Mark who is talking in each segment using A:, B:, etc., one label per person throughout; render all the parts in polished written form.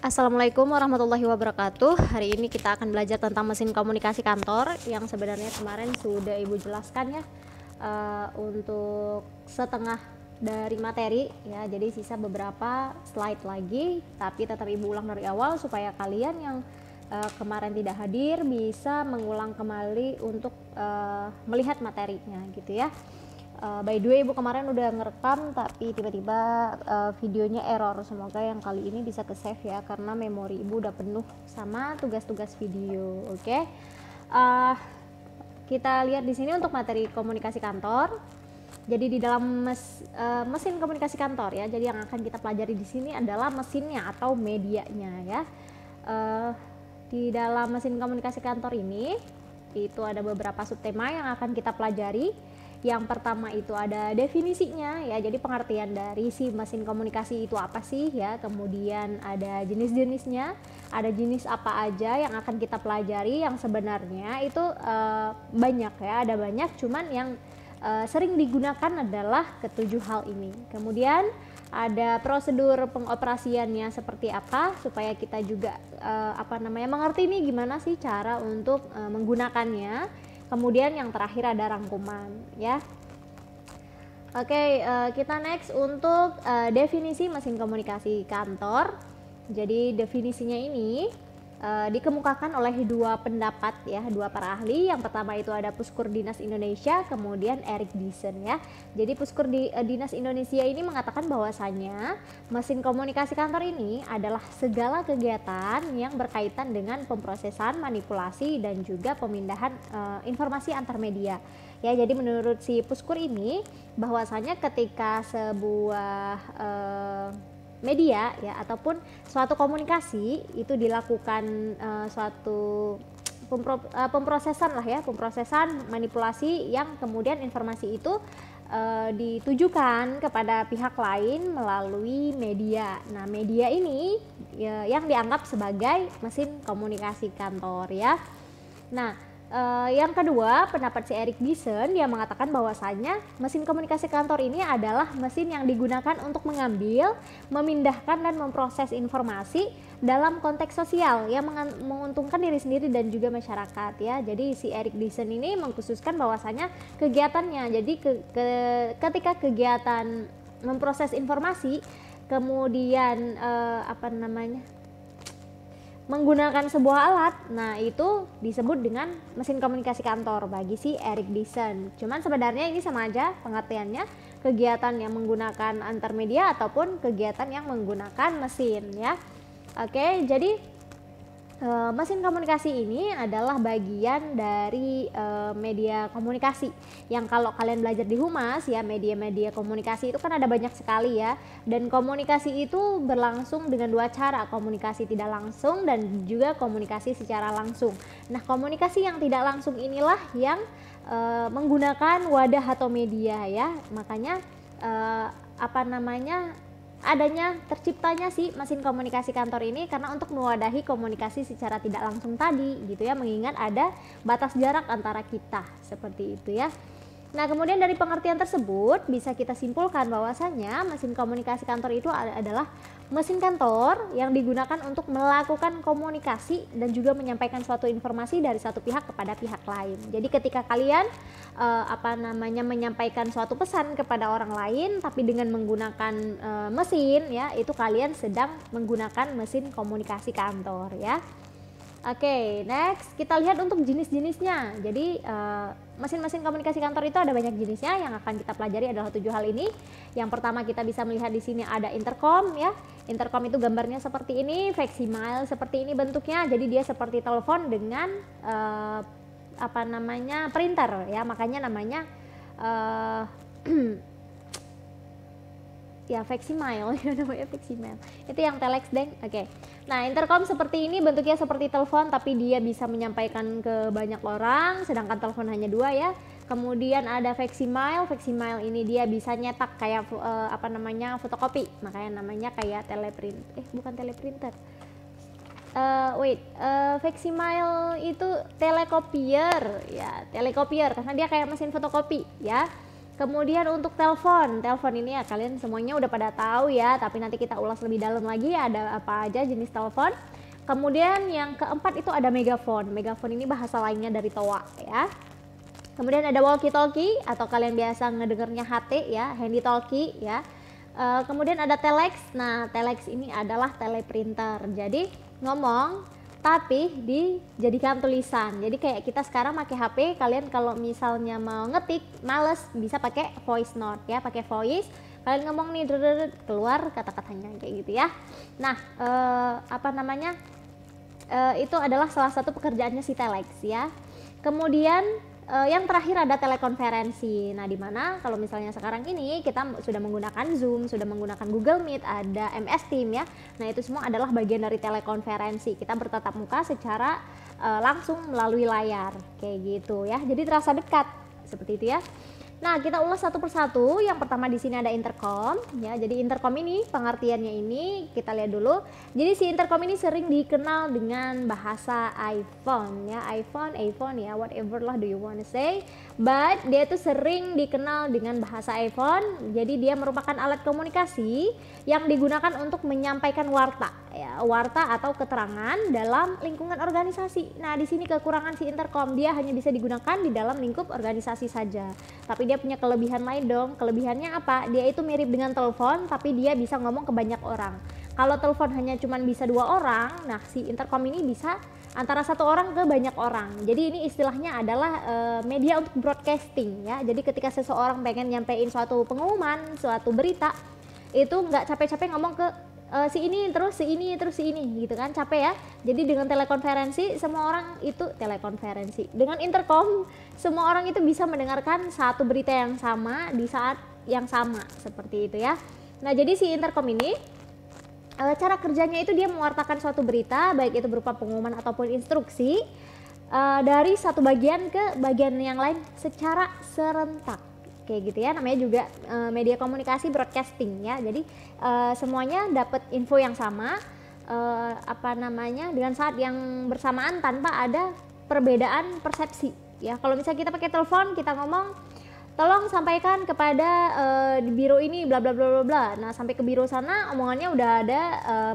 A: Assalamualaikum warahmatullahi wabarakatuh. Hari ini kita akan belajar tentang mesin komunikasi kantor yang sebenarnya kemarin sudah Ibu jelaskan ya, untuk setengah dari materi ya. Jadi sisa beberapa slide lagi, tapi tetap Ibu ulang dari awal supaya kalian yang kemarin tidak hadir bisa mengulang kembali untuk melihat materinya gitu ya. By the way, Ibu kemarin udah ngerekam tapi tiba-tiba videonya error. Semoga yang kali ini bisa ke save ya, karena memori Ibu udah penuh sama tugas-tugas video. Oke. Kita lihat di sini untuk materi komunikasi kantor. Jadi di dalam mesin komunikasi kantor ya. Jadi yang akan kita pelajari di sini adalah mesinnya atau medianya ya. Di dalam mesin komunikasi kantor ini itu ada beberapa subtema yang akan kita pelajari. Yang pertama itu ada definisinya ya, jadi pengertian dari si mesin komunikasi itu apa sih ya. Kemudian ada jenis-jenisnya, ada jenis apa aja yang akan kita pelajari, yang sebenarnya itu banyak ya, ada banyak, cuman yang sering digunakan adalah ketujuh hal ini. Kemudian ada prosedur pengoperasiannya seperti apa supaya kita juga mengerti nih gimana sih cara untuk menggunakannya. Kemudian yang terakhir ada rangkuman ya. Oke, kita next untuk definisi mesin komunikasi kantor. Jadi definisinya ini dikemukakan oleh dua pendapat ya, dua para ahli. Yang pertama itu ada Puskur Dinas Indonesia, kemudian Erik Diesen ya. Jadi Puskur Dinas Indonesia ini mengatakan bahwasanya mesin komunikasi kantor ini adalah segala kegiatan yang berkaitan dengan pemrosesan, manipulasi dan juga pemindahan informasi antar media. Ya, jadi menurut si Puskur ini bahwasanya ketika sebuah media ya ataupun suatu komunikasi itu dilakukan suatu pemrosesan lah ya, pemrosesan manipulasi yang kemudian informasi itu ditujukan kepada pihak lain melalui media. Nah, media ini ya, yang dianggap sebagai mesin komunikasi kantor ya. Nah, yang kedua, pendapat si Erik Diesen, dia mengatakan bahwasanya mesin komunikasi kantor ini adalah mesin yang digunakan untuk mengambil, memindahkan dan memproses informasi dalam konteks sosial yang menguntungkan diri sendiri dan juga masyarakat ya. Jadi si Erik Diesen ini mengkhususkan bahwasanya kegiatannya, jadi ketika kegiatan memproses informasi kemudian menggunakan sebuah alat, nah itu disebut dengan mesin komunikasi kantor bagi si Erik Diesen. Cuman sebenarnya ini sama aja pengertiannya, kegiatan yang menggunakan antar media ataupun kegiatan yang menggunakan mesin ya. Oke, jadi mesin komunikasi ini adalah bagian dari media komunikasi yang kalau kalian belajar di Humas ya, media-media komunikasi itu kan ada banyak sekali ya, dan komunikasi itu berlangsung dengan dua cara, komunikasi tidak langsung dan juga komunikasi secara langsung. Nah, komunikasi yang tidak langsung inilah yang menggunakan wadah atau media ya, makanya adanya terciptanya si mesin komunikasi kantor ini karena untuk mewadahi komunikasi secara tidak langsung tadi gitu ya, mengingat ada batas jarak antara kita seperti itu ya. Nah, kemudian dari pengertian tersebut bisa kita simpulkan bahwasanya mesin komunikasi kantor itu adalah mesin kantor yang digunakan untuk melakukan komunikasi dan juga menyampaikan suatu informasi dari satu pihak kepada pihak lain. Jadi ketika kalian menyampaikan suatu pesan kepada orang lain tapi dengan menggunakan mesin ya, itu kalian sedang menggunakan mesin komunikasi kantor ya. Oke, next kita lihat untuk jenis-jenisnya. Jadi mesin-mesin komunikasi kantor itu ada banyak jenisnya. Yang akan kita pelajari adalah 7 hal ini. Yang pertama kita bisa melihat di sini ada intercom ya. Intercom itu gambarnya seperti ini, facsimile seperti ini bentuknya. Jadi dia seperti telepon dengan printer ya. Makanya namanya ya facsimile namanya facsimile. Itu yang telex deng. Oke. Nah, intercom seperti ini bentuknya seperti telepon tapi dia bisa menyampaikan ke banyak orang, sedangkan telepon hanya 2 ya. Kemudian ada facsimile. Facsimile ini dia bisa nyetak kayak fotokopi. Makanya namanya kayak bukan teleprinter. Facsimile itu telekopier ya, telekopier karena dia kayak mesin fotokopi ya. Kemudian untuk telepon ini ya kalian semuanya udah pada tahu ya, tapi nanti kita ulas lebih dalam lagi ada apa aja jenis telepon. Kemudian yang keempat itu ada megafon. Megafon ini bahasa lainnya dari toa ya. Kemudian ada walkie talkie atau kalian biasa ngedengernya HT ya, handy talkie ya. Kemudian ada telex. Nah, telex ini adalah teleprinter. Jadi ngomong tapi dijadikan tulisan. Jadi kayak kita sekarang pakai HP, kalian kalau misalnya mau ngetik males bisa pakai voice note ya, pakai voice. Kalian ngomong nih keluar kata-katanya kayak gitu ya. Nah, itu adalah salah satu pekerjaannya si telex ya. Kemudian yang terakhir ada telekonferensi. Nah, di mana kalau misalnya sekarang ini kita sudah menggunakan Zoom, sudah menggunakan Google Meet, ada MS Team ya. Nah, itu semua adalah bagian dari telekonferensi. Kita bertatap muka secara langsung melalui layar kayak gitu ya. Jadi terasa dekat seperti itu ya. Nah, kita ulas satu persatu. Yang pertama di sini ada intercom ya. Jadi intercom ini pengertiannya ini kita lihat dulu. Jadi si intercom ini sering dikenal dengan bahasa iPhone ya, iPhone ya, whatever lah do you wanna say. But dia itu sering dikenal dengan bahasa iPhone. Jadi dia merupakan alat komunikasi yang digunakan untuk menyampaikan warta ya, warta atau keterangan dalam lingkungan organisasi. Nah, di sini kekurangan si intercom, dia hanya bisa digunakan di dalam lingkup organisasi saja. Tapi dia punya kelebihan lain dong. Kelebihannya apa? Dia itu mirip dengan telepon tapi dia bisa ngomong ke banyak orang. Kalau telepon hanya cuma bisa 2 orang, nah si intercom ini bisa antara 1 orang ke banyak orang. Jadi ini istilahnya adalah media untuk broadcasting ya. Jadi ketika seseorang pengen nyampein suatu pengumuman, suatu berita, itu nggak capek-capek ngomong ke si ini terus si ini terus si ini gitu kan, capek ya. Jadi dengan telekonferensi semua orang itu telekonferensi. Dengan intercom semua orang itu bisa mendengarkan satu berita yang sama di saat yang sama seperti itu ya. Nah, jadi si intercom ini cara kerjanya itu dia mewartakan suatu berita baik itu berupa pengumuman ataupun instruksi dari satu bagian ke bagian yang lain secara serentak. Kayak gitu ya, namanya juga media komunikasi broadcasting ya. Jadi semuanya dapat info yang sama dengan saat yang bersamaan tanpa ada perbedaan persepsi ya. Kalau misalnya kita pakai telepon, kita ngomong tolong sampaikan kepada di biro ini bla bla bla bla bla. Nah, sampai ke biro sana omongannya udah ada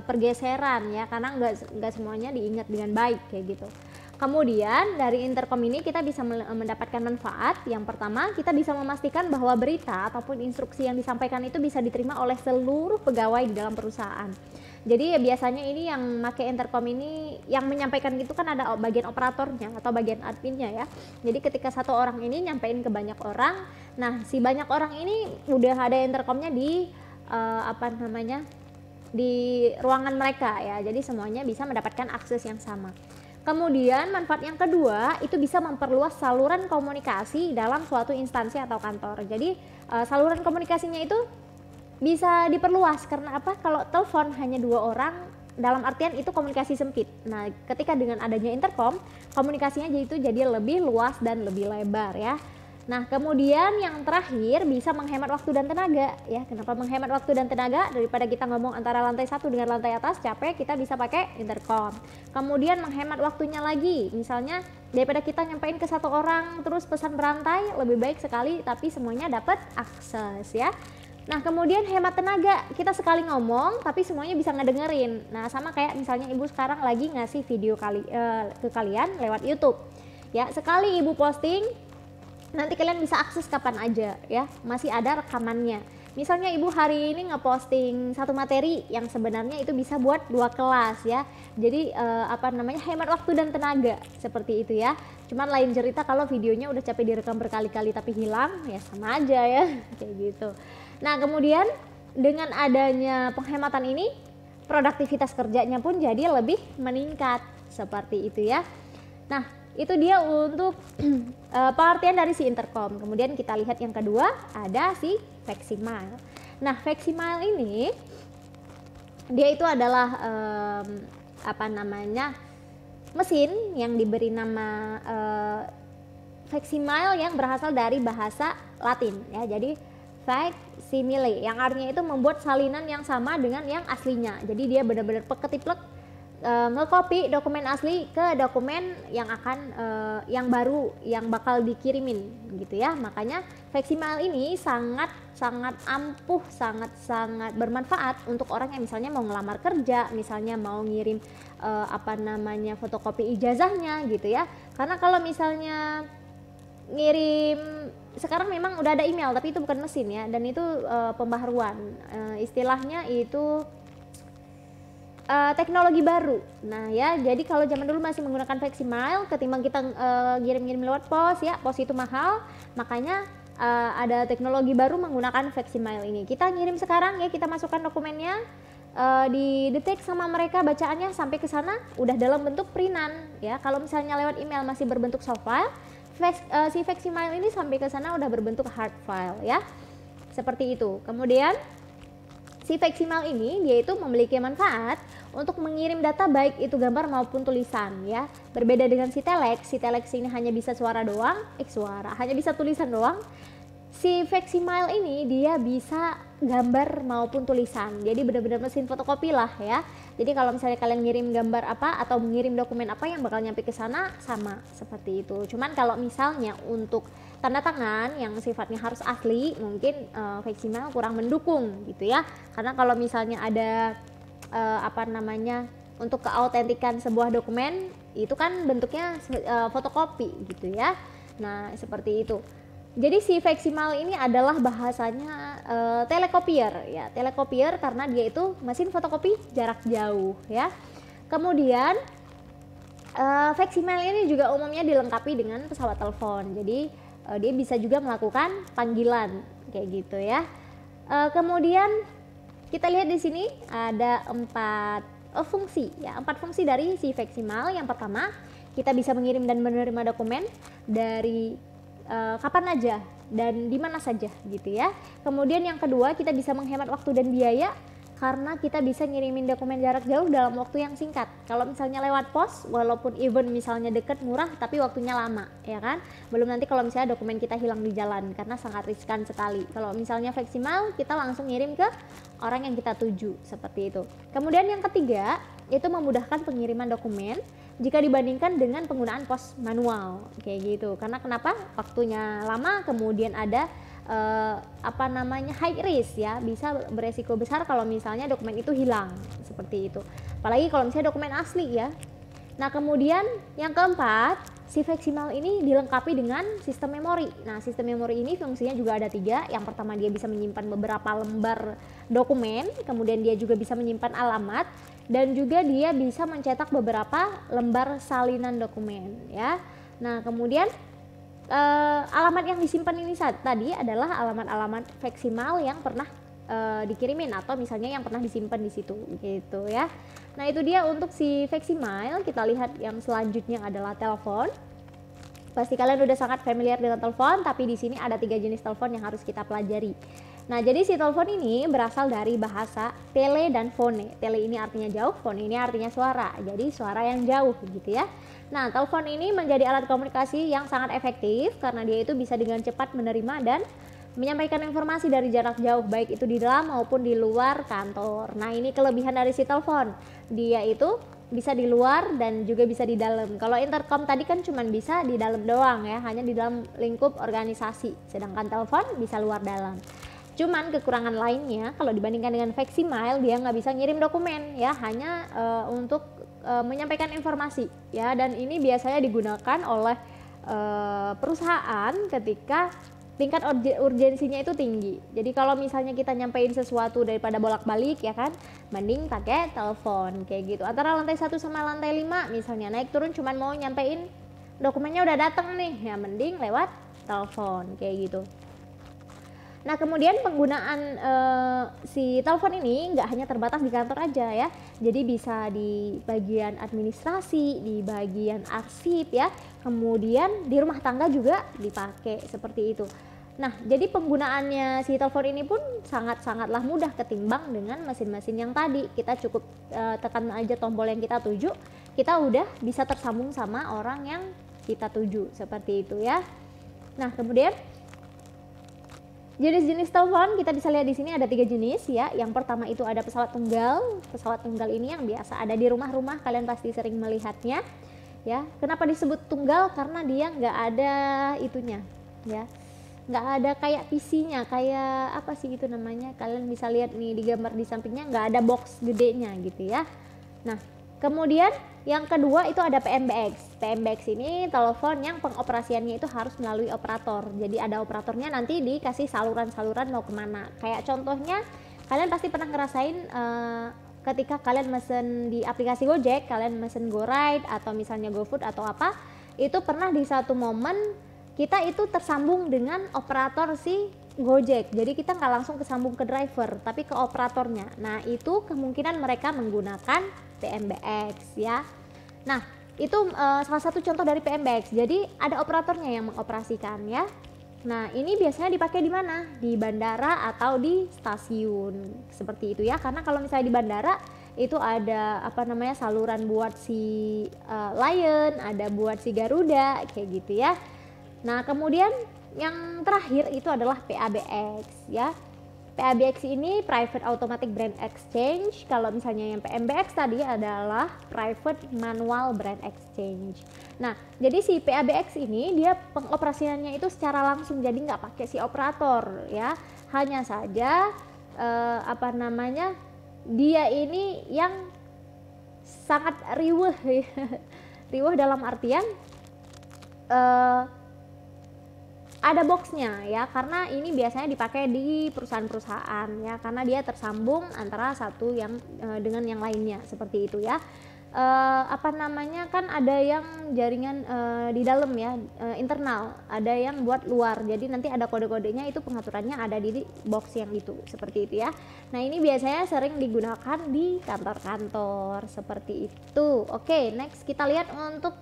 A: pergeseran ya, karena nggak semuanya diingat dengan baik kayak gitu. Kemudian dari intercom ini kita bisa mendapatkan manfaat. Yang pertama, kita bisa memastikan bahwa berita ataupun instruksi yang disampaikan itu bisa diterima oleh seluruh pegawai di dalam perusahaan. Jadi ya biasanya ini yang pakai intercom ini yang menyampaikan gitu kan ada bagian operatornya atau bagian adminnya ya. Jadi ketika satu orang ini nyampein ke banyak orang, nah si banyak orang ini udah ada intercomnya di di ruangan mereka ya. Jadi semuanya bisa mendapatkan akses yang sama. Kemudian manfaat yang kedua itu bisa memperluas saluran komunikasi dalam suatu instansi atau kantor. Jadi saluran komunikasinya itu bisa diperluas karena apa? Kalau telepon hanya 2 orang, dalam artian itu komunikasi sempit. Nah, ketika dengan adanya intercom, komunikasinya jadi lebih luas dan lebih lebar ya. Nah, kemudian yang terakhir bisa menghemat waktu dan tenaga ya. Kenapa menghemat waktu dan tenaga? Daripada kita ngomong antara lantai 1 dengan lantai atas capek, kita bisa pakai intercom. Kemudian menghemat waktunya lagi. Misalnya daripada kita nyampein ke 1 orang terus pesan berantai, lebih baik sekali tapi semuanya dapat akses ya. Nah, kemudian hemat tenaga, kita sekali ngomong tapi semuanya bisa ngedengerin. Nah, sama kayak misalnya ibu sekarang lagi ngasih video ke kalian lewat YouTube ya. Sekali ibu posting, nanti kalian bisa akses kapan aja ya, masih ada rekamannya. Misalnya ibu hari ini ngeposting satu materi yang sebenarnya itu bisa buat 2 kelas ya. Jadi hemat waktu dan tenaga seperti itu ya. Cuman lain cerita kalau videonya udah capek direkam berkali-kali tapi hilang, ya sama aja ya kayak gitu. Nah, kemudian dengan adanya penghematan ini, produktivitas kerjanya pun jadi lebih meningkat seperti itu ya. Nah, itu dia untuk pengertian dari si intercom. Kemudian kita lihat yang kedua, ada si Faximile. Nah, Faximile ini dia itu adalah mesin yang diberi nama Faximile yang berasal dari bahasa Latin ya. Jadi facsimile yang artinya itu membuat salinan yang sama dengan yang aslinya. Jadi dia benar-benar peketiplek nge-copy dokumen asli ke dokumen yang akan yang baru yang bakal dikirimin gitu ya. Makanya Veximail ini sangat ampuh, sangat bermanfaat untuk orang yang misalnya mau ngelamar kerja, misalnya mau ngirim fotokopi ijazahnya gitu ya. Karena kalau misalnya ngirim sekarang memang udah ada email tapi itu bukan mesin ya, dan itu pembaharuan, istilahnya itu teknologi baru. Nah ya, jadi kalau zaman dulu masih menggunakan Veximail, ketimbang kita ngirim-ngirim lewat pos ya, pos itu mahal, makanya ada teknologi baru menggunakan Veximail ini. Kita ngirim sekarang ya, kita masukkan dokumennya, didetek sama mereka bacaannya sampai ke sana udah dalam bentuk printan ya. Kalau misalnya lewat email masih berbentuk soft file, si Veximail ini sampai ke sana udah berbentuk hard file ya. Seperti itu. Kemudian si Veximail ini dia itu memiliki manfaat untuk mengirim data baik itu gambar maupun tulisan ya. Berbeda dengan si Telex ini hanya bisa suara doang, hanya bisa tulisan doang. Si Veximail ini dia bisa gambar maupun tulisan. Jadi benar-benar mesin fotokopi lah ya. Jadi kalau misalnya kalian ngirim gambar apa atau mengirim dokumen apa yang bakal nyampe ke sana sama seperti itu. Cuman kalau misalnya untuk tanda tangan yang sifatnya harus asli, mungkin Veximail kurang mendukung gitu ya. Karena kalau misalnya ada untuk keautentikan sebuah dokumen itu kan bentuknya fotokopi gitu ya. Nah seperti itu. Jadi si Veximail ini adalah bahasanya telekopier ya, telekopier karena dia itu mesin fotokopi jarak jauh ya. Kemudian Veximail ini juga umumnya dilengkapi dengan pesawat telepon. Jadi dia bisa juga melakukan panggilan kayak gitu ya. Kemudian kita lihat di sini ada 4 fungsi ya, 4 fungsi dari si Veximail. Yang pertama, kita bisa mengirim dan menerima dokumen dari kapan aja dan di mana saja gitu ya. Kemudian yang kedua, kita bisa menghemat waktu dan biaya karena kita bisa ngirimin dokumen jarak jauh dalam waktu yang singkat. Kalau misalnya lewat pos, walaupun even misalnya deket murah tapi waktunya lama ya kan. Belum nanti kalau misalnya dokumen kita hilang di jalan karena sangat riskan sekali. Kalau misalnya Veximail kita langsung ngirim ke orang yang kita tuju seperti itu. Kemudian yang ketiga, itu memudahkan pengiriman dokumen jika dibandingkan dengan penggunaan pos manual kayak gitu. Karena kenapa? Waktunya lama, kemudian ada high risk ya, bisa beresiko besar kalau misalnya dokumen itu hilang seperti itu. Apalagi kalau misalnya dokumen asli ya. Nah kemudian yang keempat, si Veximail ini dilengkapi dengan sistem memori. Nah sistem memori ini fungsinya juga ada 3. Yang pertama, dia bisa menyimpan beberapa lembar dokumen, kemudian dia juga bisa menyimpan alamat, dan juga dia bisa mencetak beberapa lembar salinan dokumen ya. Nah kemudian alamat yang disimpan ini tadi adalah alamat-alamat Veximail yang pernah dikirimin atau misalnya yang pernah disimpan di situ gitu ya. Nah itu dia untuk si Veximail. Kita lihat yang selanjutnya adalah telepon. Pasti kalian udah sangat familiar dengan telepon, tapi di sini ada 3 jenis telepon yang harus kita pelajari. Nah jadi si telepon ini berasal dari bahasa tele dan fone. Tele ini artinya jauh, fone ini artinya suara. Jadi suara yang jauh gitu ya. Nah telepon ini menjadi alat komunikasi yang sangat efektif karena dia itu bisa dengan cepat menerima dan menyampaikan informasi dari jarak jauh, baik itu di dalam maupun di luar kantor. Nah ini kelebihan dari si telepon, dia itu bisa di luar dan juga bisa di dalam. Kalau intercom tadi kan cuma bisa di dalam doang ya, hanya di dalam lingkup organisasi. Sedangkan telepon bisa luar dalam. Cuman kekurangan lainnya kalau dibandingkan dengan Veximail, dia nggak bisa ngirim dokumen ya, hanya untuk menyampaikan informasi ya. Dan ini biasanya digunakan oleh perusahaan ketika tingkat urgensinya itu tinggi. Jadi kalau misalnya kita nyampein sesuatu daripada bolak-balik ya kan, mending pakai telepon kayak gitu. Antara lantai 1 sama lantai 5 misalnya naik turun cuman mau nyampein dokumennya udah datang nih, ya mending lewat telepon kayak gitu. Nah kemudian penggunaan si telepon ini nggak hanya terbatas di kantor aja ya, jadi bisa di bagian administrasi, di bagian arsip ya, kemudian di rumah tangga juga dipakai seperti itu. Nah jadi penggunaannya si telepon ini pun sangat-sangatlah mudah ketimbang dengan mesin-mesin yang tadi. Kita cukup tekan aja tombol yang kita tuju, kita udah bisa tersambung sama orang yang kita tuju seperti itu ya. Nah kemudian Jenis-jenis telepon kita bisa lihat di sini ada 3 jenis ya. Yang pertama itu ada pesawat tunggal. Pesawat tunggal ini yang biasa ada di rumah-rumah, kalian pasti sering melihatnya ya. Kenapa disebut tunggal? Karena dia nggak ada itunya ya, nggak ada kayak PC-nya, kayak apa sih itu namanya, kalian bisa lihat nih di gambar di sampingnya, nggak ada box gedenya gitu ya. Nah kemudian yang kedua itu ada PMBX. PMBX ini telepon yang pengoperasiannya itu harus melalui operator. Jadi ada operatornya, nanti dikasih saluran-saluran mau kemana. Kayak contohnya kalian pasti pernah ngerasain ketika kalian mesen di aplikasi Gojek, kalian mesen GoRide atau misalnya GoFood atau apa, itu pernah di satu momen kita itu tersambung dengan operator si Gojek. Jadi kita nggak langsung kesambung ke driver, tapi ke operatornya. Nah itu kemungkinan mereka menggunakan PMBX ya. Nah itu salah satu contoh dari PMBX. Jadi ada operatornya yang mengoperasikan ya. Nah ini biasanya dipakai di mana? Di bandara atau di stasiun seperti itu ya. Karena kalau misalnya di bandara itu ada apa namanya, saluran buat si Lion, ada buat si Garuda kayak gitu ya. Nah kemudian yang terakhir itu adalah PABX ya. PABX ini Private Automatic Brand Exchange. Kalau misalnya yang PMBX tadi adalah Private Manual Brand Exchange. Nah jadi si PABX ini dia pengoperasiannya itu secara langsung, jadi nggak pakai si operator ya. Hanya saja apa namanya, dia ini yang sangat riweh riweh dalam artian ada boxnya ya, karena ini biasanya dipakai di perusahaan-perusahaan ya, karena dia tersambung antara satu yang dengan yang lainnya seperti itu ya. Apa namanya, kan ada yang jaringan di dalam ya, internal, ada yang buat luar, jadi nanti ada kode-kodenya, itu pengaturannya ada di box yang itu seperti itu ya. Nah ini biasanya sering digunakan di kantor-kantor seperti itu. Oke, next kita lihat untuk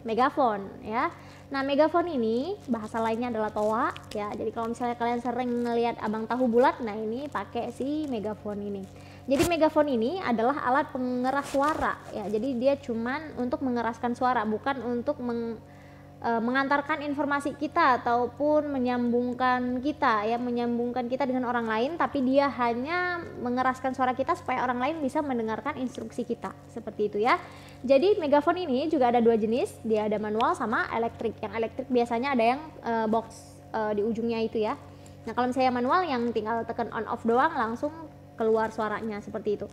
A: megaphone ya. Nah megaphone ini bahasa lainnya adalah toa ya. Jadi kalau misalnya kalian sering ngelihat abang tahu bulat, nah ini pakai si megaphone ini. Jadi megaphone ini adalah alat pengeras suara ya. Jadi dia cuman untuk mengeraskan suara, bukan untuk mengantarkan informasi kita ataupun menyambungkan kita ya, menyambungkan kita dengan orang lain, tapi dia hanya mengeraskan suara kita supaya orang lain bisa mendengarkan instruksi kita seperti itu ya. Jadi megaphone ini juga ada 2 jenis, dia ada manual sama elektrik. Yang elektrik biasanya ada yang box di ujungnya itu ya. Nah kalau misalnya manual yang tinggal tekan on off doang langsung keluar suaranya seperti itu.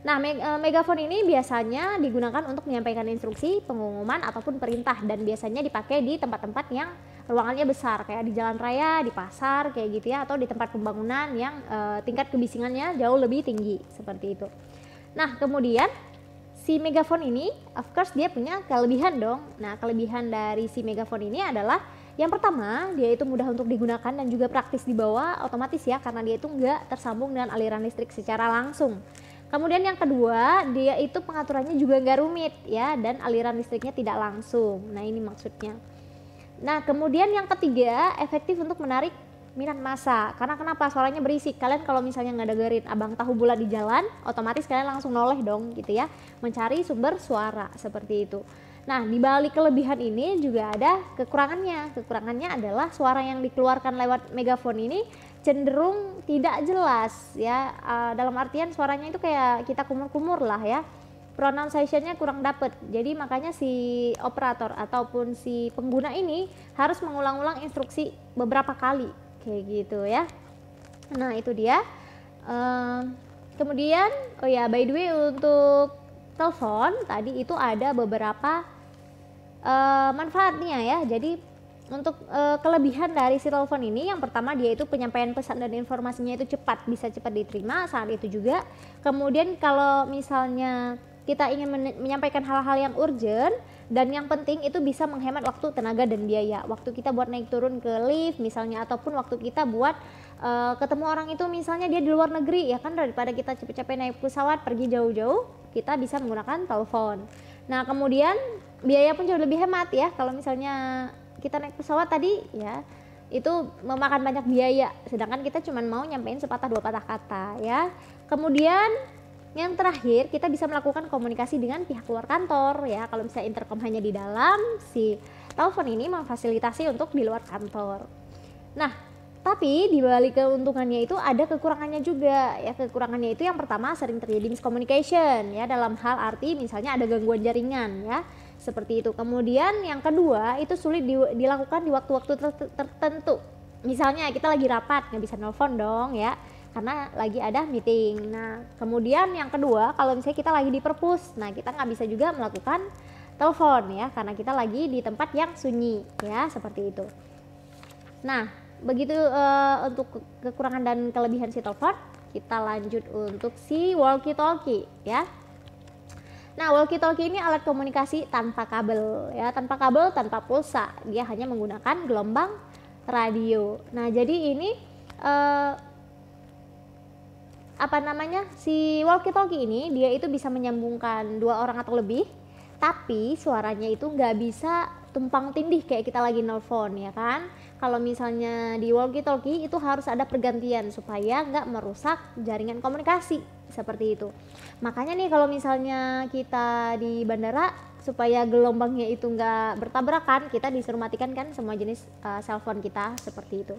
A: Nah megaphone ini biasanya digunakan untuk menyampaikan instruksi, pengumuman ataupun perintah, dan biasanya dipakai di tempat-tempat yang ruangannya besar kayak di jalan raya, di pasar kayak gitu ya, atau di tempat pembangunan yang tingkat kebisingannya jauh lebih tinggi seperti itu. Nah kemudian si megaphone ini of course dia punya kelebihan dong. Nah kelebihan dari si megaphone ini adalah yang pertama, dia itu mudah untuk digunakan dan juga praktis dibawa otomatis ya, karena dia itu nggak tersambung dengan aliran listrik secara langsung. Kemudian yang kedua, dia itu pengaturannya juga nggak rumit ya, dan aliran listriknya tidak langsung. Nah ini maksudnya. Nah kemudian yang ketiga, efektif untuk menarik minat massa. Karena kenapa? Suaranya berisik. Kalian kalau misalnya nggak dengerin abang tahu bulat di jalan, otomatis kalian langsung noleh dong gitu ya, mencari sumber suara seperti itu. Nah di balik kelebihan ini juga ada kekurangannya. Kekurangannya adalah suara yang dikeluarkan lewat megaphone ini cenderung tidak jelas ya, dalam artian suaranya itu kayak kita kumur-kumur lah ya, pronunciation-nya kurang dapet. Jadi makanya si operator ataupun si pengguna ini harus mengulang-ulang instruksi beberapa kali kayak gitu ya. Nah itu dia. Kemudian oh ya by the way, untuk telepon tadi itu ada beberapa manfaatnya ya. Jadi untuk kelebihan dari si telepon ini, yang pertama dia itu penyampaian pesan dan informasinya itu cepat, bisa cepat diterima saat itu juga. Kemudian kalau misalnya kita ingin menyampaikan hal-hal yang urgent dan yang penting, itu bisa menghemat waktu, tenaga, dan biaya. Waktu kita buat naik turun ke lift misalnya, ataupun waktu kita buat ketemu orang itu misalnya dia di luar negeri ya kan, daripada kita capek-capek naik pesawat pergi jauh-jauh, kita bisa menggunakan telepon. Nah kemudian biaya pun jauh lebih hemat ya. Kalau misalnya kita naik pesawat tadi ya, itu memakan banyak biaya, sedangkan kita cuma mau nyampein sepatah dua patah kata ya. Kemudian yang terakhir, kita bisa melakukan komunikasi dengan pihak luar kantor ya. Kalau misalnya intercom hanya di dalam, si telepon ini memfasilitasi untuk di luar kantor. Nah Tapi di balik keuntungannya itu ada kekurangannya juga ya. Kekurangannya itu yang pertama sering terjadi miscommunication ya, dalam hal arti misalnya ada gangguan jaringan ya, seperti itu. Kemudian yang kedua itu sulit dilakukan di waktu-waktu tertentu. Misalnya kita lagi rapat nggak bisa nelpon dong ya, karena lagi ada meeting. Nah kemudian yang kedua kalau misalnya kita lagi di perpus, nah kita nggak bisa juga melakukan telepon ya, karena kita lagi di tempat yang sunyi ya, seperti itu. Nah begitu untuk kekurangan dan kelebihan si telepon. Kita lanjut untuk si walkie talkie ya. Nah walkie talkie ini alat komunikasi tanpa kabel ya, tanpa kabel, tanpa pulsa. Dia hanya menggunakan gelombang radio. Nah jadi ini si walkie talkie ini dia itu bisa menyambungkan 2 orang atau lebih, tapi suaranya itu nggak bisa tumpang tindih kayak kita lagi nelpon ya kan. Kalau misalnya di walkie talkie itu harus ada pergantian supaya nggak merusak jaringan komunikasi, seperti itu. Makanya nih kalau misalnya kita di bandara, supaya gelombangnya itu nggak bertabrakan, kita disuruh matikan kan semua jenis cellphone kita, seperti itu.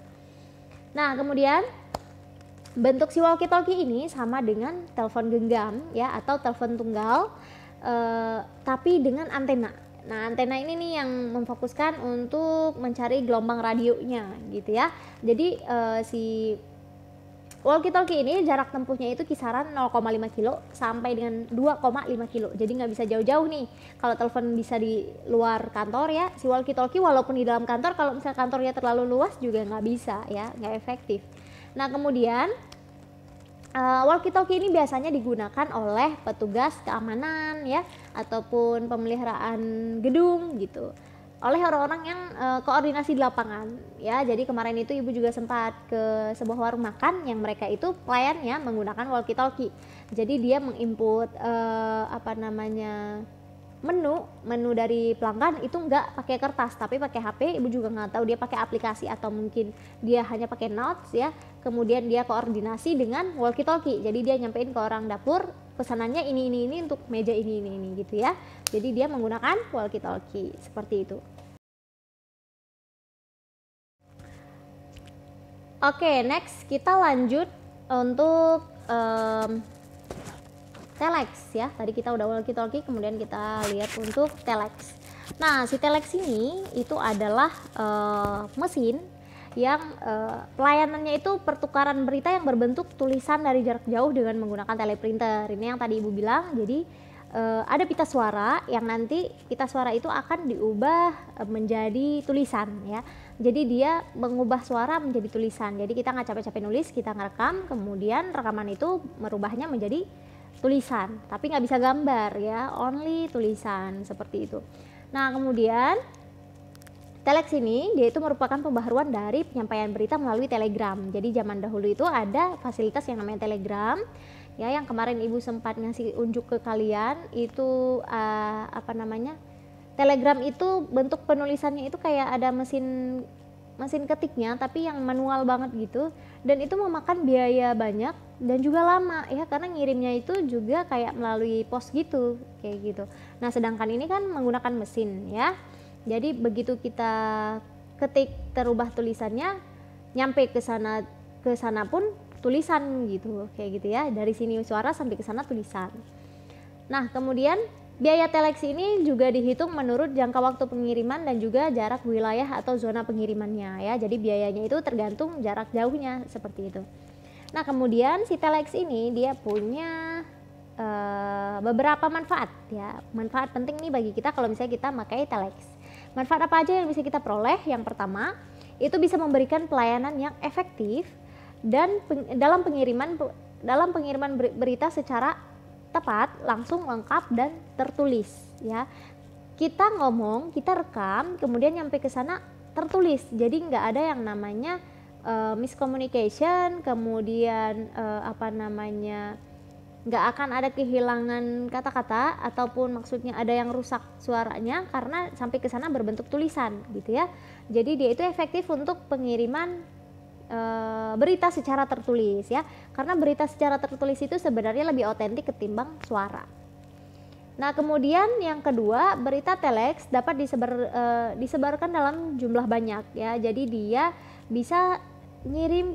A: Nah kemudian bentuk si walkie talkie ini sama dengan telepon genggam ya, atau telepon tunggal tapi dengan antena. Nah antena ini nih yang memfokuskan untuk mencari gelombang radionya gitu ya. Jadi si walkie talkie ini jarak tempuhnya itu kisaran 0,5 kilo sampai dengan 2,5 kilo. Jadi nggak bisa jauh-jauh nih. Kalau telepon bisa di luar kantor ya, si walkie talkie walaupun di dalam kantor, kalau misalnya kantornya terlalu luas juga nggak bisa ya, nggak efektif. Nah kemudian walkie talkie ini biasanya digunakan oleh petugas keamanan ya, ataupun pemeliharaan gedung gitu, oleh orang-orang yang koordinasi di lapangan ya. Jadi kemarin itu ibu juga sempat ke sebuah warung makan yang mereka itu pelayannya menggunakan walkie talkie. Jadi dia menginput menu dari pelanggan itu nggak pakai kertas tapi pakai HP. Ibu juga nggak tahu dia pakai aplikasi atau mungkin dia hanya pakai notes ya. Kemudian dia koordinasi dengan walkie talkie, jadi dia nyampein ke orang dapur pesanannya ini untuk meja ini gitu ya. Jadi dia menggunakan walkie talkie seperti itu. Oke, next kita lanjut untuk telex ya. Tadi kita udah walkie talkie, kemudian kita lihat untuk telex. Nah si telex ini itu adalah mesin yang pelayanannya itu pertukaran berita yang berbentuk tulisan dari jarak jauh dengan menggunakan teleprinter. Ini yang tadi ibu bilang. Jadi ada pita suara yang nanti pita suara itu akan diubah menjadi tulisan ya. Jadi dia mengubah suara menjadi tulisan. Jadi kita nggak capek-capek nulis, kita ngerekam, kemudian rekaman itu merubahnya menjadi tulisan. Tapi nggak bisa gambar ya, only tulisan seperti itu. Nah kemudian telex ini dia itu merupakan pembaharuan dari penyampaian berita melalui telegram. Jadi zaman dahulu itu ada fasilitas yang namanya telegram ya, yang kemarin ibu sempat ngasih unjuk ke kalian itu telegram itu bentuk penulisannya itu kayak ada mesin ketiknya tapi yang manual banget gitu, dan itu memakan biaya banyak dan juga lama ya, karena ngirimnya itu juga kayak melalui pos gitu kayak gitu. Nah sedangkan ini kan menggunakan mesin ya. Jadi begitu kita ketik terubah tulisannya, nyampe ke sana pun tulisan gitu, kayak gitu ya. Dari sini suara sampai ke sana tulisan. Nah kemudian biaya telex ini juga dihitung menurut jangka waktu pengiriman dan juga jarak wilayah atau zona pengirimannya ya. Jadi biayanya itu tergantung jarak jauhnya, seperti itu. Nah kemudian si telex ini dia punya beberapa manfaat ya. Manfaat penting nih bagi kita kalau misalnya kita pakai telex. Manfaat apa aja yang bisa kita peroleh? Yang pertama, itu bisa memberikan pelayanan yang efektif dan dalam pengiriman berita secara tepat, langsung, lengkap dan tertulis ya. Kita ngomong, kita rekam, kemudian nyampe ke sana tertulis. Jadi nggak ada yang namanya miscommunication, kemudian nggak akan ada kehilangan kata-kata ataupun maksudnya ada yang rusak suaranya karena sampai ke sana berbentuk tulisan gitu ya. Jadi dia itu efektif untuk pengiriman berita secara tertulis ya, karena berita secara tertulis itu sebenarnya lebih otentik ketimbang suara. Nah kemudian yang kedua, berita telex dapat disebarkan dalam jumlah banyak ya. Jadi dia bisa ngirim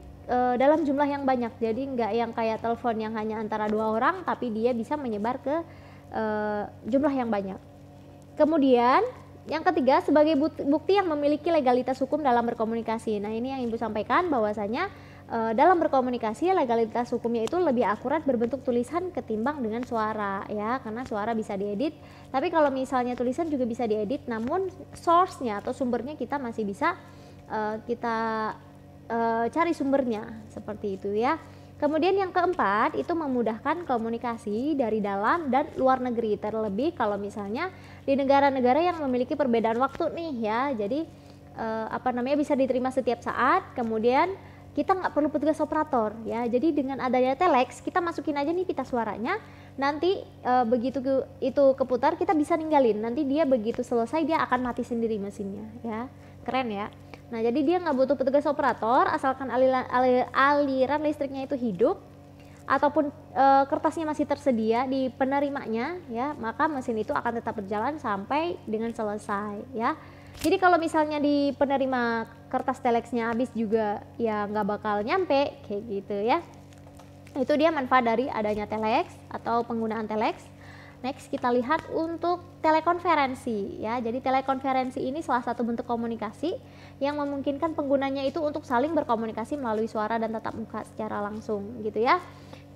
A: dalam jumlah yang banyak, jadi nggak yang kayak telepon yang hanya antara 2 orang, tapi dia bisa menyebar ke jumlah yang banyak. Kemudian yang ketiga, sebagai bukti yang memiliki legalitas hukum dalam berkomunikasi. Nah, ini yang Ibu sampaikan bahwasanya dalam berkomunikasi legalitas hukumnya itu lebih akurat berbentuk tulisan ketimbang dengan suara ya, karena suara bisa diedit. Tapi kalau misalnya tulisan juga bisa diedit, namun source-nya atau sumbernya kita masih bisa kita cari sumbernya seperti itu ya. Kemudian yang keempat itu memudahkan komunikasi dari dalam dan luar negeri, terlebih kalau misalnya di negara-negara yang memiliki perbedaan waktu nih ya. Jadi bisa diterima setiap saat. Kemudian kita nggak perlu petugas operator ya. Jadi dengan adanya telex kita masukin aja nih pita suaranya. Nanti begitu itu keputar kita bisa ninggalin. Nanti dia begitu selesai dia akan mati sendiri mesinnya ya. Keren ya. Nah, jadi dia nggak butuh petugas operator asalkan aliran listriknya itu hidup ataupun kertasnya masih tersedia di penerimanya ya, maka mesin itu akan tetap berjalan sampai dengan selesai ya. Jadi kalau misalnya di penerima kertas telexnya habis juga ya nggak bakal nyampe kayak gitu ya. Itu dia manfaat dari adanya telex atau penggunaan telex. Next kita lihat untuk telekonferensi ya. Jadi telekonferensi ini salah satu bentuk komunikasi yang memungkinkan penggunanya itu untuk saling berkomunikasi melalui suara dan tatap muka secara langsung gitu ya.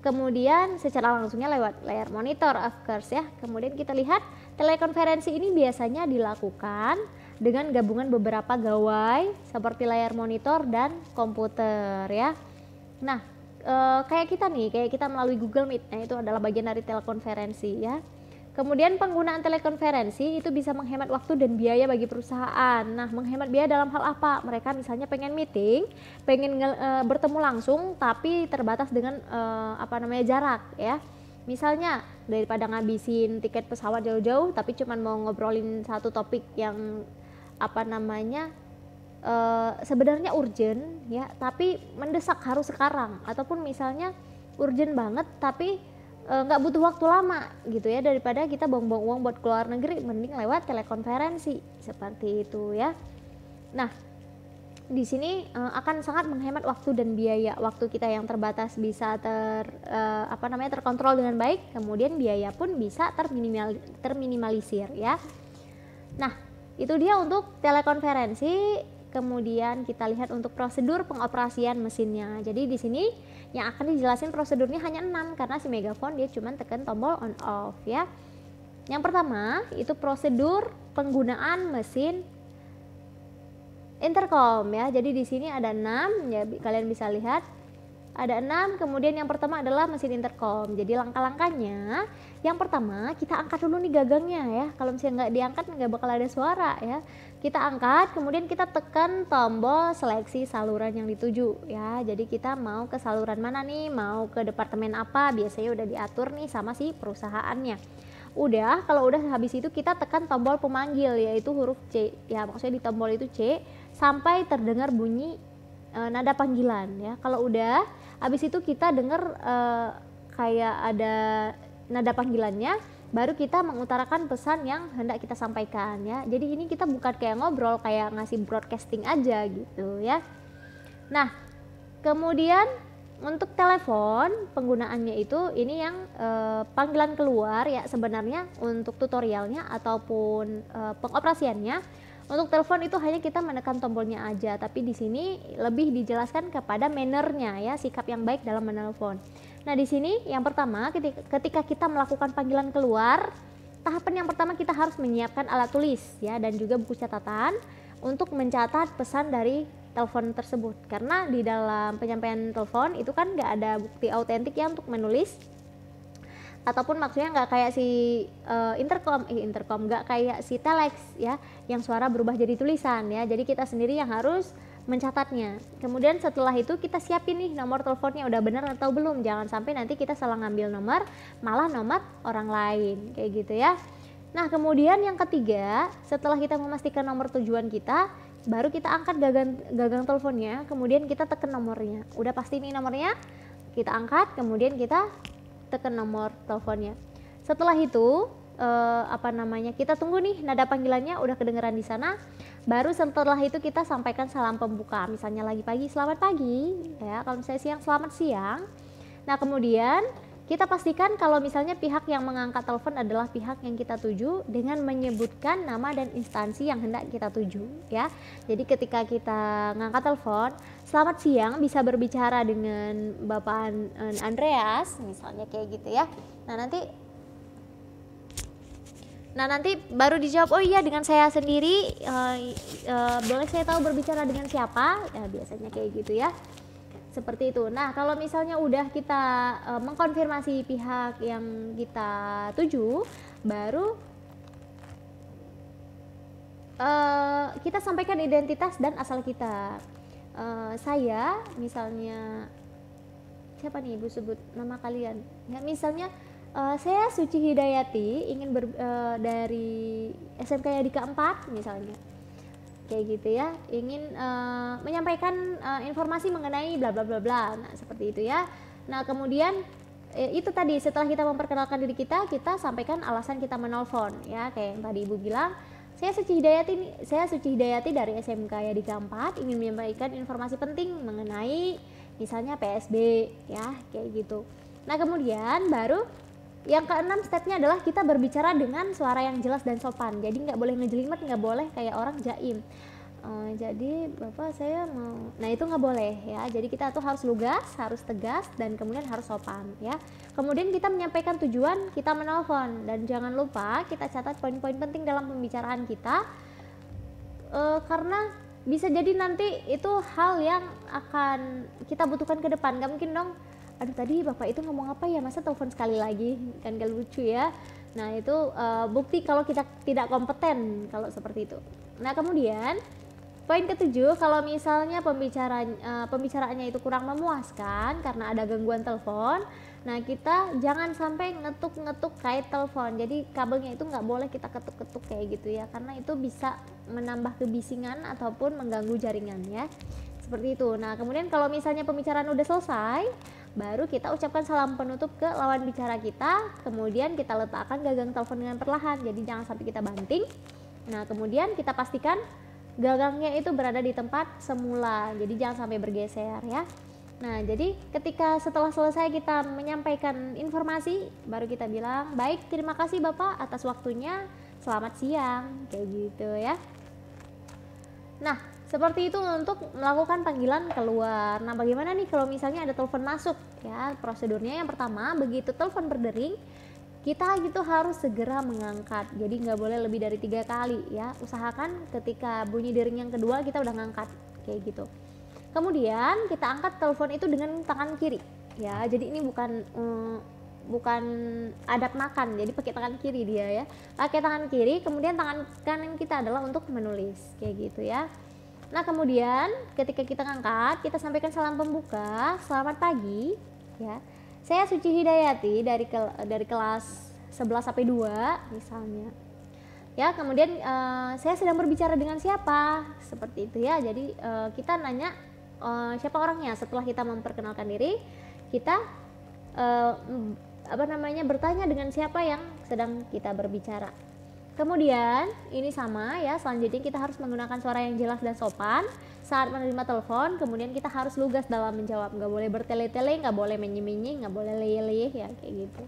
A: Kemudian secara langsungnya lewat layar monitor of course ya. Kemudian kita lihat telekonferensi ini biasanya dilakukan dengan gabungan beberapa gawai seperti layar monitor dan komputer ya. Nah, kayak kita melalui Google Meet, nah itu adalah bagian dari telekonferensi ya. Kemudian penggunaan telekonferensi itu bisa menghemat waktu dan biaya bagi perusahaan. Nah, menghemat biaya dalam hal apa? Mereka misalnya pengen meeting, pengen bertemu langsung tapi terbatas dengan jarak ya. Misalnya daripada ngabisin tiket pesawat jauh-jauh tapi cuma mau ngobrolin satu topik yang sebenarnya urgent ya, tapi mendesak harus sekarang, ataupun misalnya urgent banget tapi nggak butuh waktu lama gitu ya, daripada kita buang-buang uang buat keluar negeri, mending lewat telekonferensi seperti itu ya. Nah, di sini akan sangat menghemat waktu dan biaya. Waktu kita yang terbatas bisa terkontrol dengan baik, kemudian biaya pun bisa terminimalisir ya. Nah, itu dia untuk telekonferensi. Kemudian kita lihat untuk prosedur pengoperasian mesinnya. Jadi di sini yang akan dijelasin prosedurnya hanya 6 karena si Megaphone dia cuma tekan tombol on off ya. Yang pertama itu prosedur penggunaan mesin intercom ya. Jadi di sini ada 6 ya, kalian bisa lihat ada 6. Kemudian yang pertama adalah mesin intercom. Jadi langkah-langkahnya yang pertama kita angkat dulu nih gagangnya ya. Kalau misalnya nggak diangkat nggak bakal ada suara ya. Kita angkat, kemudian kita tekan tombol seleksi saluran yang dituju ya. Jadi kita mau ke saluran mana nih, mau ke departemen apa, biasanya udah diatur nih sama si perusahaannya. Udah, kalau udah habis itu kita tekan tombol pemanggil yaitu huruf C ya, maksudnya di tombol itu C sampai terdengar bunyi nada panggilan ya. Kalau udah habis itu kita dengar kayak ada nada panggilannya, baru kita mengutarakan pesan yang hendak kita sampaikan ya. Jadi ini kita bukan kayak ngobrol, kayak ngasih broadcasting aja gitu ya. Nah, kemudian untuk telepon penggunaannya itu ini yang panggilan keluar ya, sebenarnya untuk tutorialnya ataupun pengoperasiannya. Untuk telepon itu hanya kita menekan tombolnya aja, tapi di sini lebih dijelaskan kepada mannernya ya, sikap yang baik dalam menelpon. Nah, di sini yang pertama ketika kita melakukan panggilan keluar, tahapan yang pertama kita harus menyiapkan alat tulis ya dan juga buku catatan untuk mencatat pesan dari telepon tersebut. Karena di dalam penyampaian telepon itu kan nggak ada bukti autentik ya untuk menulis. Ataupun maksudnya nggak kayak si intercom nggak kayak si telex ya yang suara berubah jadi tulisan ya. Jadi kita sendiri yang harus mencatatnya. Kemudian setelah itu kita siapin nih nomor teleponnya udah benar atau belum. Jangan sampai nanti kita salah ngambil nomor, malah nomor orang lain kayak gitu ya. Nah, kemudian yang ketiga, setelah kita memastikan nomor tujuan kita, baru kita angkat gagang teleponnya, kemudian kita tekan nomornya. Udah pasti nih nomornya, kita angkat, kemudian kita tekan nomor teleponnya. Setelah itu apa namanya, kita tunggu nih nada panggilannya udah kedengeran di sana, baru setelah itu kita sampaikan salam pembuka, misalnya lagi pagi selamat pagi ya, kalau misalnya siang selamat siang. Nah kemudian kita pastikan kalau misalnya pihak yang mengangkat telepon adalah pihak yang kita tuju dengan menyebutkan nama dan instansi yang hendak kita tuju ya. Jadi ketika kita ngangkat telepon, selamat siang, bisa berbicara dengan Bapak Andreas misalnya kayak gitu ya. Nah nanti baru dijawab, oh iya dengan saya sendiri, boleh saya tahu berbicara dengan siapa? Ya biasanya kayak gitu ya. Seperti itu. Nah kalau misalnya udah kita mengkonfirmasi pihak yang kita tuju, baru kita sampaikan identitas dan asal kita. Saya misalnya, siapa nih Ibu sebut nama kalian? Ya misalnya saya Suci Hidayati, ingin dari SMK Yadika 4 misalnya. Kayak gitu ya, ingin menyampaikan informasi mengenai bla bla bla bla. Nah seperti itu ya. Nah kemudian itu tadi, setelah kita memperkenalkan diri kita sampaikan alasan kita menelpon ya, kayak yang tadi Ibu bilang, saya Suci Hidayati dari SMK Yadika 4 ingin menyampaikan informasi penting mengenai misalnya PSB ya, kayak gitu. Nah kemudian baru yang keenam stepnya adalah kita berbicara dengan suara yang jelas dan sopan. Jadi nggak boleh ngejelimet, nggak boleh kayak orang jaim. Jadi Bapak saya mau, nah itu nggak boleh ya. Jadi kita tuh harus lugas, harus tegas, dan kemudian harus sopan ya. Kemudian kita menyampaikan tujuan kita menelpon, dan jangan lupa kita catat poin-poin penting dalam pembicaraan kita, karena bisa jadi nanti itu hal yang akan kita butuhkan ke depan. Nggak mungkin dong, aduh tadi Bapak itu ngomong apa ya, masa telepon sekali lagi, kan gak lucu ya. Nah itu bukti kalau kita tidak kompeten kalau seperti itu. Nah kemudian poin ketujuh, kalau misalnya pembicaraannya itu kurang memuaskan karena ada gangguan telepon, nah kita jangan sampai ngetuk-ngetuk kait telepon. Jadi kabelnya itu nggak boleh kita ketuk-ketuk kayak gitu ya, karena itu bisa menambah kebisingan ataupun mengganggu jaringan ya. Seperti itu. Nah kemudian kalau misalnya pembicaraan udah selesai, baru kita ucapkan salam penutup ke lawan bicara kita, kemudian kita letakkan gagang telepon dengan perlahan, jadi jangan sampai kita banting. Nah kemudian kita pastikan gagangnya itu berada di tempat semula, jadi jangan sampai bergeser ya. Nah jadi ketika setelah selesai kita menyampaikan informasi, baru kita bilang, baik terima kasih Bapak atas waktunya, selamat siang, kayak gitu ya. Nah seperti itu untuk melakukan panggilan keluar. Nah bagaimana nih kalau misalnya ada telepon masuk ya? Prosedurnya yang pertama, begitu telepon berdering, kita gitu harus segera mengangkat. Jadi nggak boleh lebih dari 3 kali ya. Usahakan ketika bunyi dering yang kedua kita udah ngangkat kayak gitu. Kemudian kita angkat telepon itu dengan tangan kiri ya. Jadi ini bukan adat makan, jadi pakai tangan kiri dia ya. Pakai tangan kiri, kemudian tangan kanan kita adalah untuk menulis kayak gitu ya. Nah kemudian ketika kita ngangkat, kita sampaikan salam pembuka, selamat pagi ya. Saya Suci Hidayati dari kelas 11 sampai 2 misalnya. Ya, kemudian saya sedang berbicara dengan siapa? Seperti itu ya. Jadi kita nanya siapa orangnya. Setelah kita memperkenalkan diri, kita bertanya dengan siapa yang sedang kita berbicara. Kemudian ini sama ya, selanjutnya kita harus menggunakan suara yang jelas dan sopan saat menerima telepon. Kemudian kita harus lugas dalam menjawab, nggak boleh bertele-tele, nggak boleh menyi-menyi, nggak boleh leyeh-leyeh ya kayak gitu.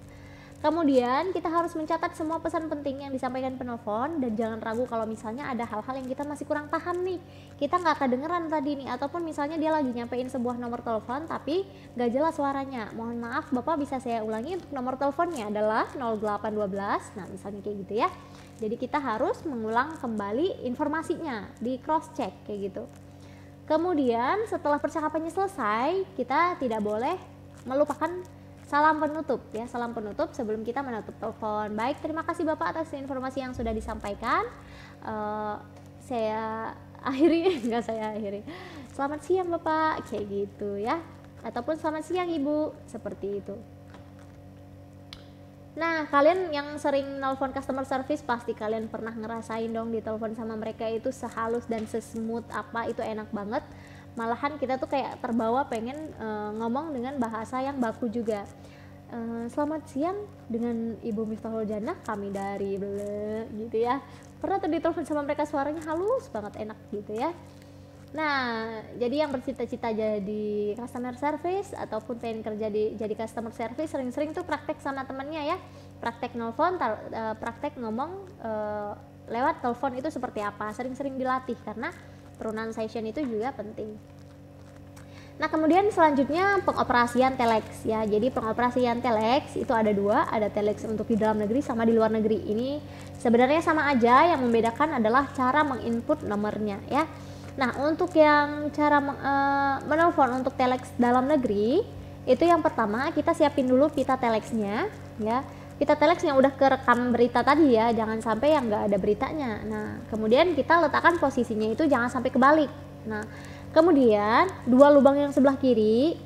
A: Kemudian kita harus mencatat semua pesan penting yang disampaikan penelpon, dan jangan ragu kalau misalnya ada hal-hal yang kita masih kurang paham nih, kita nggak kedengeran tadi nih, ataupun misalnya dia lagi nyampein sebuah nomor telepon tapi nggak jelas suaranya. Mohon maaf Bapak, bisa saya ulangi, untuk nomor teleponnya adalah 0812. Nah misalnya kayak gitu ya. Jadi kita harus mengulang kembali informasinya, di cross check kayak gitu. Kemudian setelah percakapannya selesai, kita tidak boleh melupakan salam penutup ya, salam penutup sebelum kita menutup telepon. Baik, terima kasih Bapak atas informasi yang sudah disampaikan. Saya akhiri. Selamat siang Bapak, kayak gitu ya. Ataupun selamat siang Ibu, seperti itu. Nah, kalian yang sering nelpon customer service pasti kalian pernah ngerasain dong ditelepon sama mereka itu sehalus dan sesmooth apa, itu enak banget. Malahan kita tuh kayak terbawa pengen ngomong dengan bahasa yang baku juga. Selamat siang dengan Ibu Miftahul Jannah, kami dari bla gitu ya. Pernah tuh ditelepon sama mereka, suaranya halus banget, enak gitu ya. Nah, jadi yang bercita-cita jadi customer service ataupun pengen kerja jadi customer service, sering-sering tuh praktek sama temennya ya. Praktek nelfon, praktek ngomong lewat telepon itu seperti apa, sering-sering dilatih karena pronunciation itu juga penting. Nah, kemudian selanjutnya pengoperasian telex ya. Jadi pengoperasian telex itu ada dua, ada telex untuk di dalam negeri sama di luar negeri. Ini sebenarnya sama aja, yang membedakan adalah cara menginput nomornya ya. Nah, untuk yang cara menelpon untuk telex dalam negeri, itu yang pertama kita siapin dulu pita telexnya ya. Pita telex yang udah kerekam berita tadi ya, jangan sampai yang nggak ada beritanya. Nah, kemudian kita letakkan posisinya itu jangan sampai kebalik. Nah, kemudian dua lubang yang sebelah kiri,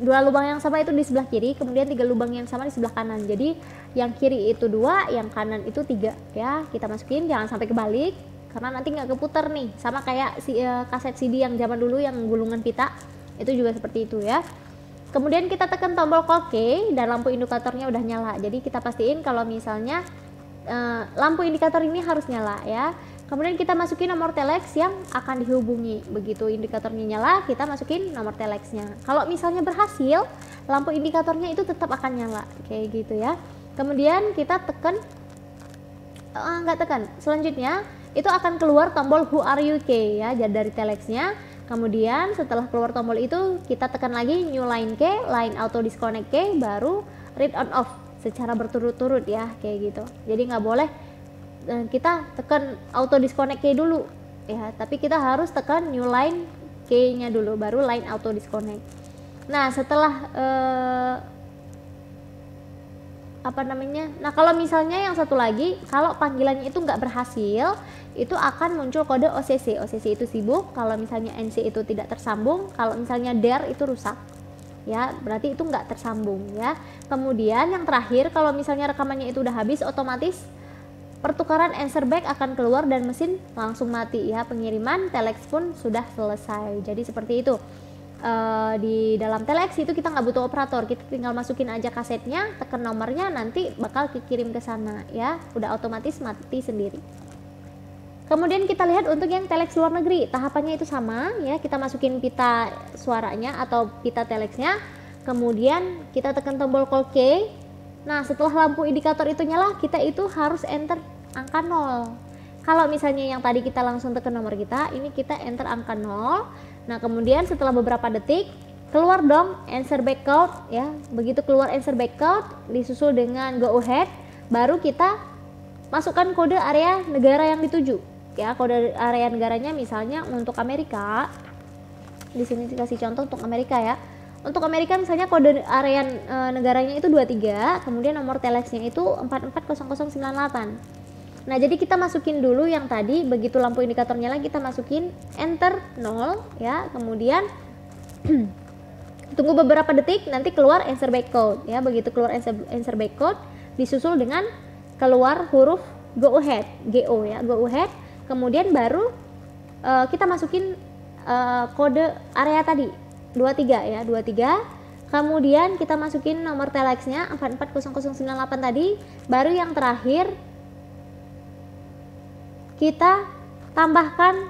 A: dua lubang yang sama itu di sebelah kiri, kemudian tiga lubang yang sama di sebelah kanan. Jadi yang kiri itu 2, yang kanan itu 3 ya. Kita masukin, jangan sampai kebalik karena nanti nggak keputar nih. Sama kayak kaset CD yang zaman dulu yang gulungan pita, itu juga seperti itu ya. Kemudian kita tekan tombol call key dan lampu indikatornya udah nyala. Jadi kita pastiin kalau misalnya lampu indikator ini harus nyala ya. Kemudian kita masukin nomor telex yang akan dihubungi. Begitu indikatornya nyala, kita masukin nomor telexnya. Kalau misalnya berhasil, lampu indikatornya itu tetap akan nyala, kayak gitu ya. Kemudian kita tekan, selanjutnya itu akan keluar tombol Who are you key ya, dari telexnya. Kemudian setelah keluar tombol itu, kita tekan lagi new line key, line auto disconnect key, baru read on off secara berturut-turut ya, kayak gitu. Jadi nggak boleh kita tekan auto disconnect key dulu ya, tapi kita harus tekan new line key-nya dulu, baru line auto disconnect. Nah, setelah nah kalau misalnya yang satu lagi, kalau panggilannya itu nggak berhasil, itu akan muncul kode OCC. OCC itu sibuk, kalau misalnya NC itu tidak tersambung, kalau misalnya DER itu rusak ya, berarti itu nggak tersambung ya. Kemudian yang terakhir, kalau misalnya rekamannya itu udah habis, otomatis pertukaran answer back akan keluar dan mesin langsung mati ya. Pengiriman telex pun sudah selesai. Jadi seperti itu. Di dalam telex itu kita nggak butuh operator, kita tinggal masukin aja kasetnya, tekan nomornya, nanti bakal dikirim ke sana ya. Udah otomatis mati sendiri. Kemudian kita lihat untuk yang telex luar negeri, tahapannya itu sama ya. Kita masukin pita suaranya atau pita telexnya, kemudian kita tekan tombol call key. Nah, setelah lampu indikator itu nyala, kita itu harus enter angka 0. Kalau misalnya yang tadi kita langsung tekan nomor kita, ini kita enter angka 0. Nah, kemudian setelah beberapa detik, keluar dong answer back code ya. Begitu keluar answer back code, disusul dengan go ahead, baru kita masukkan kode area negara yang dituju. Ya, kode area negaranya misalnya untuk Amerika. Di sini dikasih contoh untuk Amerika ya. Untuk Amerika misalnya kode area negaranya itu 23, kemudian nomor telexnya itu 440098. Nah, jadi kita masukin dulu yang tadi, begitu lampu indikator nyala kita masukin enter 0 ya, kemudian tunggu beberapa detik, nanti keluar answer back code ya. Begitu keluar answer back code, disusul dengan keluar huruf go ahead, GO ya, go ahead. Kemudian baru kita masukin kode area tadi 23 ya, 23. Kemudian kita masukin nomor telexnya 440098 tadi, baru yang terakhir kita tambahkan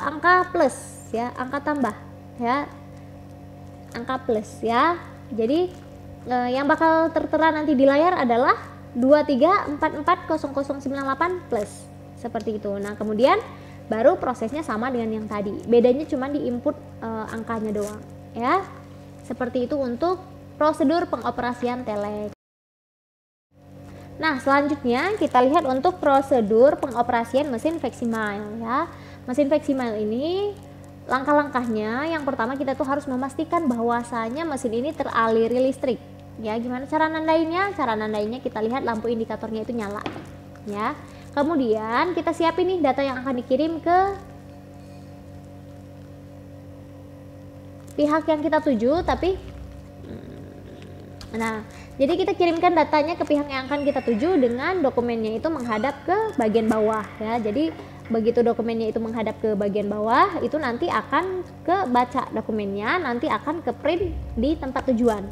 A: angka plus ya, angka tambah ya, angka plus ya. Jadi yang bakal tertera nanti di layar adalah 23440098 plus, seperti itu. Nah, kemudian baru prosesnya sama dengan yang tadi, bedanya cuma di input angkanya doang ya. Seperti itu untuk prosedur pengoperasian telex. Nah, selanjutnya kita lihat untuk prosedur pengoperasian mesin Faximile ya. Mesin Faximile ini langkah-langkahnya, yang pertama kita tuh harus memastikan bahwasanya mesin ini teraliri listrik ya. Gimana cara nandainnya? Cara nandainnya kita lihat lampu indikatornya itu nyala ya. Kemudian kita siapin nih data yang akan dikirim ke pihak yang kita tuju, tapi nah, jadi kita kirimkan datanya ke pihak yang akan kita tuju dengan dokumennya itu menghadap ke bagian bawah ya. Jadi begitu dokumennya itu menghadap ke bagian bawah, itu nanti akan ke baca dokumennya, nanti akan ke print di tempat tujuan.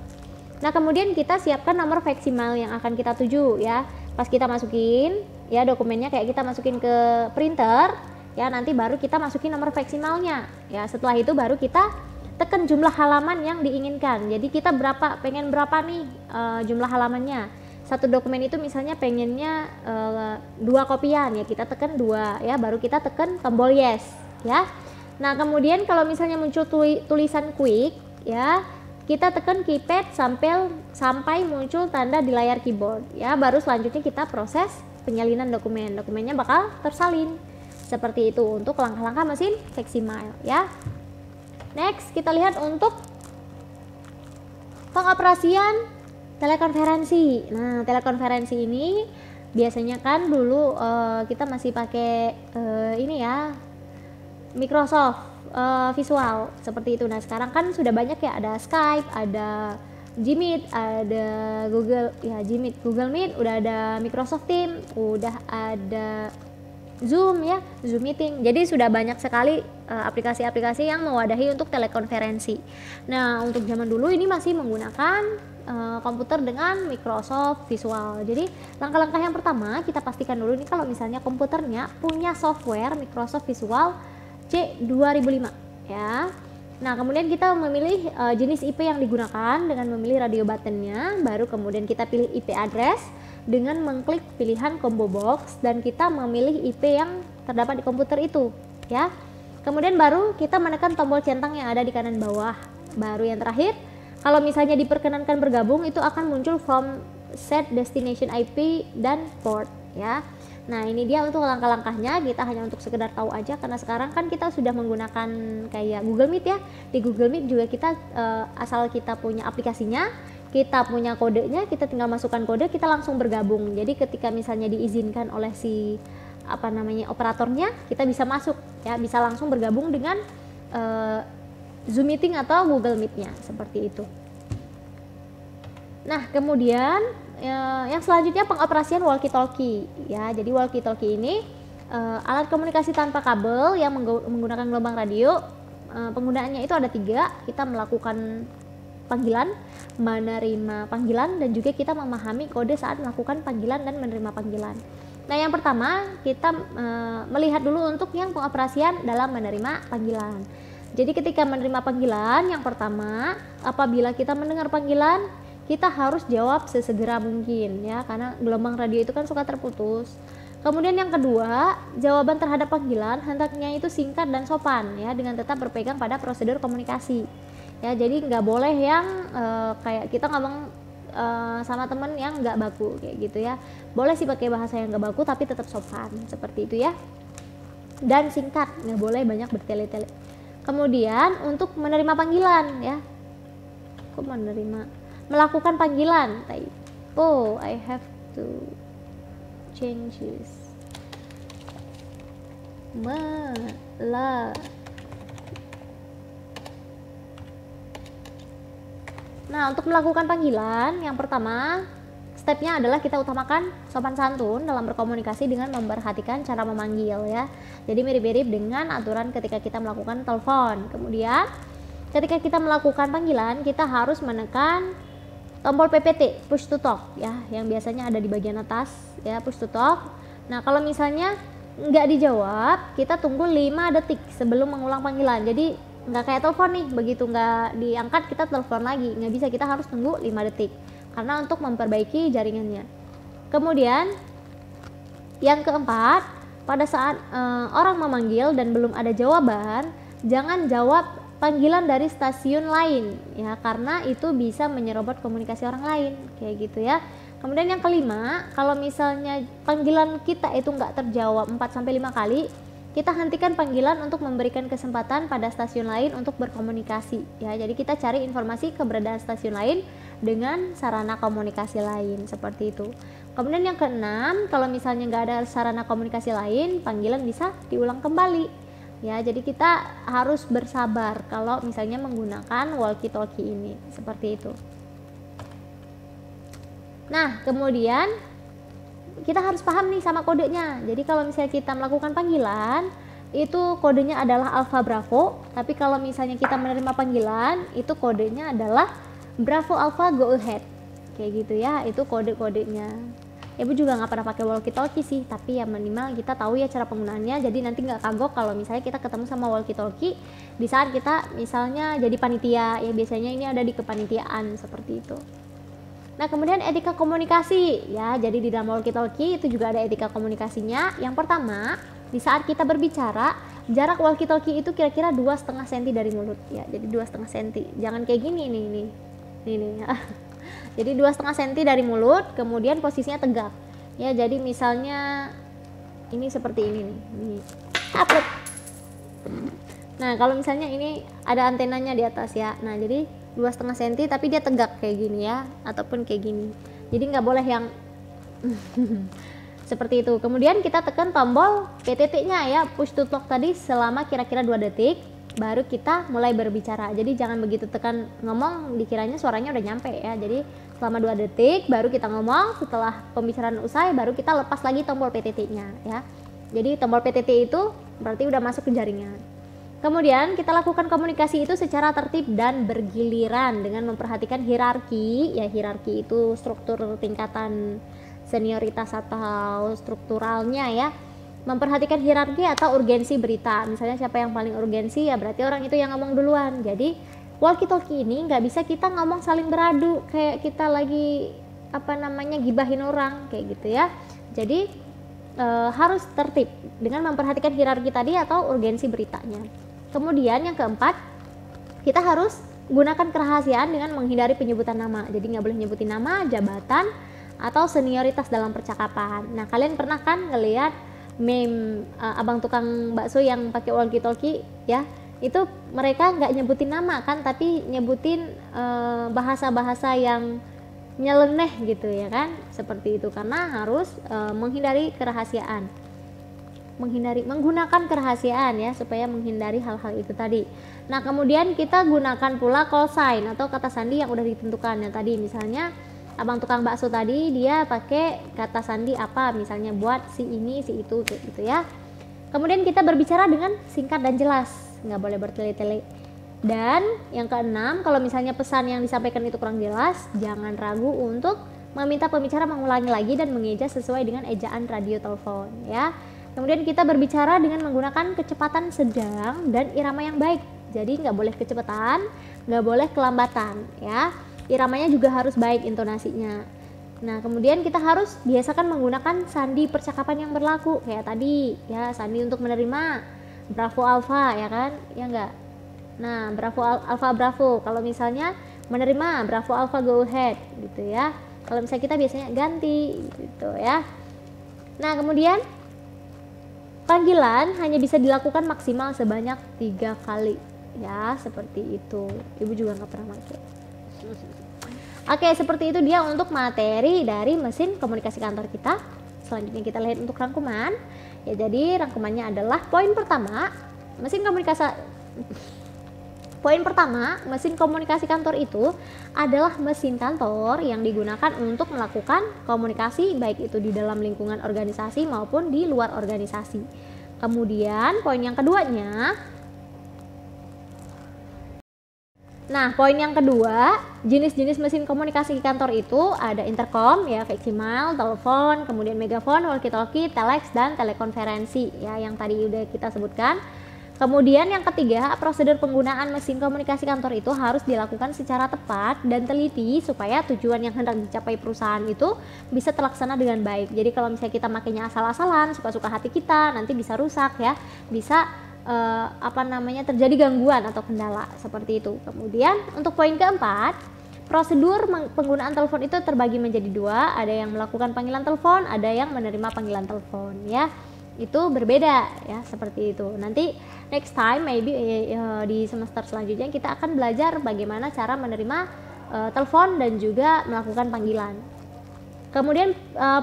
A: Nah, kemudian kita siapkan nomor fax email yang akan kita tuju ya. Pas kita masukin ya dokumennya, kayak kita masukin ke printer ya, nanti baru kita masukin nomor fax emailnya ya. Setelah itu baru kita tekan jumlah halaman yang diinginkan. Jadi kita pengen berapa nih jumlah halamannya. Satu dokumen itu misalnya pengennya 2 kopian ya, kita tekan 2 ya, baru kita tekan tombol yes ya. Nah, kemudian kalau misalnya muncul tulisan quick ya, kita tekan keypad sampai muncul tanda di layar keyboard ya, baru selanjutnya kita proses penyalinan dokumennya bakal tersalin. Seperti itu untuk langkah-langkah mesin fax email ya. Next, kita lihat untuk pengoperasian telekonferensi. Nah, telekonferensi ini biasanya kan dulu kita masih pakai ini ya, Microsoft Visual seperti itu. Nah, sekarang kan sudah banyak ya, ada Skype, ada Gmeet, ada Google Meet, udah ada Microsoft Teams, udah ada Zoom ya, Zoom Meeting. Jadi sudah banyak sekali aplikasi-aplikasi yang mewadahi untuk telekonferensi. Nah, untuk zaman dulu ini masih menggunakan komputer dengan Microsoft Visual. Jadi langkah-langkah yang pertama kita pastikan dulu nih kalau misalnya komputernya punya software Microsoft Visual C2005 ya. Nah, kemudian kita memilih jenis IP yang digunakan dengan memilih radio buttonnya, baru kemudian kita pilih IP address dengan mengklik pilihan combo box dan kita memilih IP yang terdapat di komputer itu ya. Kemudian baru kita menekan tombol centang yang ada di kanan bawah. Baru yang terakhir, kalau misalnya diperkenankan bergabung, itu akan muncul from set destination IP dan port ya. Nah, ini dia untuk langkah-langkahnya, kita hanya untuk sekedar tahu aja karena sekarang kan kita sudah menggunakan kayak Google Meet ya. Di Google Meet juga kita asal kita punya aplikasinya, kita punya kodenya, kita tinggal masukkan kode, kita langsung bergabung. Jadi ketika misalnya diizinkan oleh si operatornya, kita bisa masuk ya, bisa langsung bergabung dengan Zoom Meeting atau Google Meet-nya seperti itu. Nah, kemudian yang selanjutnya pengoperasian walkie-talkie ya. Jadi walkie-talkie ini alat komunikasi tanpa kabel yang menggunakan gelombang radio. Penggunaannya itu ada 3. Kita melakukan panggilan, menerima panggilan, dan juga kita memahami kode saat melakukan panggilan dan menerima panggilan. Nah, yang pertama kita melihat dulu untuk yang pengoperasian dalam menerima panggilan. Jadi ketika menerima panggilan, yang pertama apabila kita mendengar panggilan, kita harus jawab sesegera mungkin ya, karena gelombang radio itu kan suka terputus. Kemudian yang kedua, jawaban terhadap panggilan hendaknya itu singkat dan sopan ya, dengan tetap berpegang pada prosedur komunikasi ya. Jadi nggak boleh yang kayak kita ngomong sama temen yang nggak baku kayak gitu ya. Boleh sih pakai bahasa yang nggak baku tapi tetap sopan seperti itu ya, dan singkat, nggak boleh banyak bertele-tele. Kemudian untuk menerima panggilan ya, melakukan panggilan. Oh, I have to change this. Nah, untuk melakukan panggilan, yang pertama stepnya adalah kita utamakan sopan santun dalam berkomunikasi dengan memperhatikan cara memanggil ya. Jadi mirip-mirip dengan aturan ketika kita melakukan telepon. Kemudian ketika kita melakukan panggilan, kita harus menekan tombol PPT, push to talk ya, yang biasanya ada di bagian atas ya, push to talk. Nah, kalau misalnya nggak dijawab, kita tunggu 5 detik sebelum mengulang panggilan. Jadi nggak kayak telepon nih, begitu nggak diangkat kita telepon lagi, nggak bisa, kita harus tunggu 5 detik karena untuk memperbaiki jaringannya. Kemudian yang keempat, pada saat orang memanggil dan belum ada jawaban, jangan jawab panggilan dari stasiun lain ya, karena itu bisa menyerobot komunikasi orang lain kayak gitu ya. Kemudian yang kelima, kalau misalnya panggilan kita itu nggak terjawab 4-5 kali, kita hentikan panggilan untuk memberikan kesempatan pada stasiun lain untuk berkomunikasi ya. Jadi kita cari informasi keberadaan stasiun lain dengan sarana komunikasi lain seperti itu. Kemudian yang keenam, kalau misalnya nggak ada sarana komunikasi lain, panggilan bisa diulang kembali ya. Jadi kita harus bersabar kalau misalnya menggunakan walkie-talkie ini seperti itu. Nah, kemudian kita harus paham nih sama kodenya. Jadi kalau misalnya kita melakukan panggilan, itu kodenya adalah Alpha Bravo, tapi kalau misalnya kita menerima panggilan, itu kodenya adalah Bravo Alpha go ahead, kayak gitu ya, itu kode-kodenya. Ibu juga nggak pernah pakai walkie talkie sih, tapi ya minimal kita tahu ya cara penggunaannya, jadi nanti nggak kagok kalau misalnya kita ketemu sama walkie talkie di saat kita misalnya jadi panitia ya, biasanya ini ada di kepanitiaan seperti itu. Nah kemudian etika komunikasi ya, jadi di dalam walkie talkie itu juga ada etika komunikasinya. Yang pertama, di saat kita berbicara, jarak walkie talkie itu kira-kira 2,5 cm dari mulut ya, jadi 2,5 cm, jangan kayak gini nih ya. Jadi 2,5 cm dari mulut, kemudian posisinya tegak ya, jadi misalnya ini seperti ini nih, upload. Nah kalau misalnya ini ada antenanya di atas ya, nah jadi 2,5 cm tapi dia tegak kayak gini ya, ataupun kayak gini, jadi nggak boleh yang seperti itu. Kemudian kita tekan tombol PTT nya ya, push to talk tadi selama kira-kira 2 detik, baru kita mulai berbicara. Jadi jangan begitu tekan ngomong dikiranya suaranya udah nyampe ya, jadi selama 2 detik baru kita ngomong. Setelah pembicaraan usai baru kita lepas lagi tombol PTT nya ya, jadi tombol PTT itu berarti udah masuk ke jaringan. Kemudian kita lakukan komunikasi itu secara tertib dan bergiliran dengan memperhatikan hierarki ya, hierarki itu struktur tingkatan senioritas atau strukturalnya ya, memperhatikan hierarki atau urgensi berita. Misalnya siapa yang paling urgensi ya berarti orang itu yang ngomong duluan. Jadi walkie talkie ini nggak bisa kita ngomong saling beradu kayak kita lagi gibahin orang kayak gitu ya. Jadi harus tertib dengan memperhatikan hierarki tadi atau urgensi beritanya. Kemudian yang keempat, kita harus gunakan kerahasiaan dengan menghindari penyebutan nama. Jadi nggak boleh nyebutin nama, jabatan atau senioritas dalam percakapan. Nah kalian pernah kan ngelihat meme abang tukang bakso yang pakai walkie talkie ya, itu mereka nggak nyebutin nama kan, tapi nyebutin bahasa-bahasa yang nyeleneh gitu ya kan, seperti itu, karena harus menghindari kerahasiaan, menggunakan kerahasiaan ya, supaya menghindari hal-hal itu tadi. Nah kemudian kita gunakan pula call sign atau kata sandi yang udah ditentukan ya tadi. Misalnya abang tukang bakso tadi dia pakai kata sandi apa, misalnya buat si ini si itu gitu ya. Kemudian kita berbicara dengan singkat dan jelas, nggak boleh bertele-tele. Dan yang keenam, kalau misalnya pesan yang disampaikan itu kurang jelas, jangan ragu untuk meminta pembicara mengulangi lagi dan mengeja sesuai dengan ejaan radio telepon ya. Kemudian kita berbicara dengan menggunakan kecepatan sedang dan irama yang baik. Jadi nggak boleh kecepatan, nggak boleh kelambatan ya. Iramanya juga harus baik intonasinya. Nah kemudian kita harus biasakan menggunakan sandi percakapan yang berlaku kayak tadi ya, sandi untuk menerima bravo alpha ya kan, ya enggak. Nah bravo alpha bravo, kalau misalnya menerima bravo alpha go ahead gitu ya. Kalau misalnya kita biasanya ganti gitu ya. Nah kemudian panggilan hanya bisa dilakukan maksimal sebanyak 3 kali ya, seperti itu. Ibu juga nggak pernah pakai. Oke, seperti itu dia untuk materi dari mesin komunikasi kantor kita. Selanjutnya kita lihat untuk rangkuman. Ya, jadi rangkumannya adalah poin pertama, mesin komunikasi kantor itu adalah mesin kantor yang digunakan untuk melakukan komunikasi baik itu di dalam lingkungan organisasi maupun di luar organisasi. Kemudian poin yang keduanya, poin yang kedua, jenis-jenis mesin komunikasi kantor itu ada intercom ya, veksimal, telepon, kemudian megafon, walkie-talkie, telex, dan telekonferensi ya, yang tadi udah kita sebutkan. Kemudian yang ketiga, prosedur penggunaan mesin komunikasi kantor itu harus dilakukan secara tepat dan teliti supaya tujuan yang hendak dicapai perusahaan itu bisa terlaksana dengan baik. Jadi kalau misalnya kita makainya asal-asalan, suka-suka hati kita, nanti bisa rusak ya, bisa terjadi gangguan atau kendala seperti itu. Kemudian untuk poin keempat, prosedur penggunaan telepon itu terbagi menjadi 2, ada yang melakukan panggilan telepon, ada yang menerima panggilan telepon ya. Itu berbeda ya, seperti itu. Nanti next time maybe di semester selanjutnya kita akan belajar bagaimana cara menerima telepon dan juga melakukan panggilan. Kemudian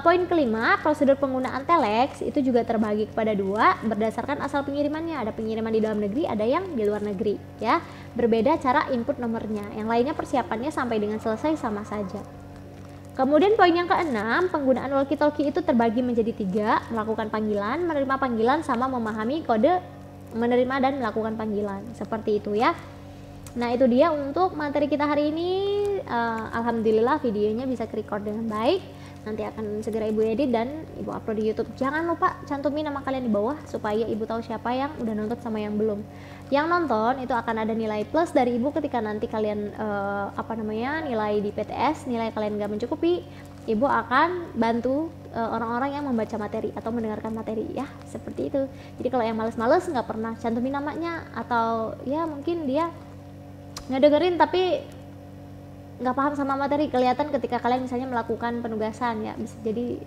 A: poin kelima, prosedur penggunaan telex itu juga terbagi kepada 2 berdasarkan asal pengirimannya. Ada pengiriman di dalam negeri, ada yang di luar negeri ya. Berbeda cara input nomornya. Yang lainnya persiapannya sampai dengan selesai sama saja. Kemudian poin yang keenam, penggunaan walkie-talkie itu terbagi menjadi 3, melakukan panggilan, menerima panggilan, sama memahami kode menerima dan melakukan panggilan. Seperti itu ya. Nah itu dia untuk materi kita hari ini. alhamdulillah videonya bisa record dengan baik. Nanti akan segera Ibu edit dan Ibu upload di YouTube. Jangan lupa cantumin nama kalian di bawah supaya Ibu tahu siapa yang udah nonton sama yang belum. Yang nonton itu akan ada nilai plus dari Ibu ketika nanti kalian nilai di PTS, nilai kalian nggak mencukupi, Ibu akan bantu orang-orang yang membaca materi atau mendengarkan materi ya, seperti itu. Jadi kalau yang males-males nggak pernah cantumin namanya, atau ya mungkin dia nggak dengerin tapi nggak paham sama materi, kelihatan ketika kalian misalnya melakukan penugasan ya, bisa jadi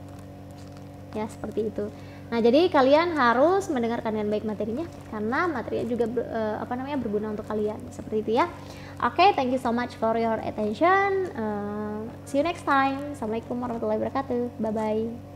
A: ya seperti itu. Nah, jadi kalian harus mendengarkan dengan baik materinya karena materinya juga berguna untuk kalian, seperti itu ya. Oke, thank you so much for your attention. See you next time. Assalamualaikum warahmatullahi wabarakatuh. Bye bye.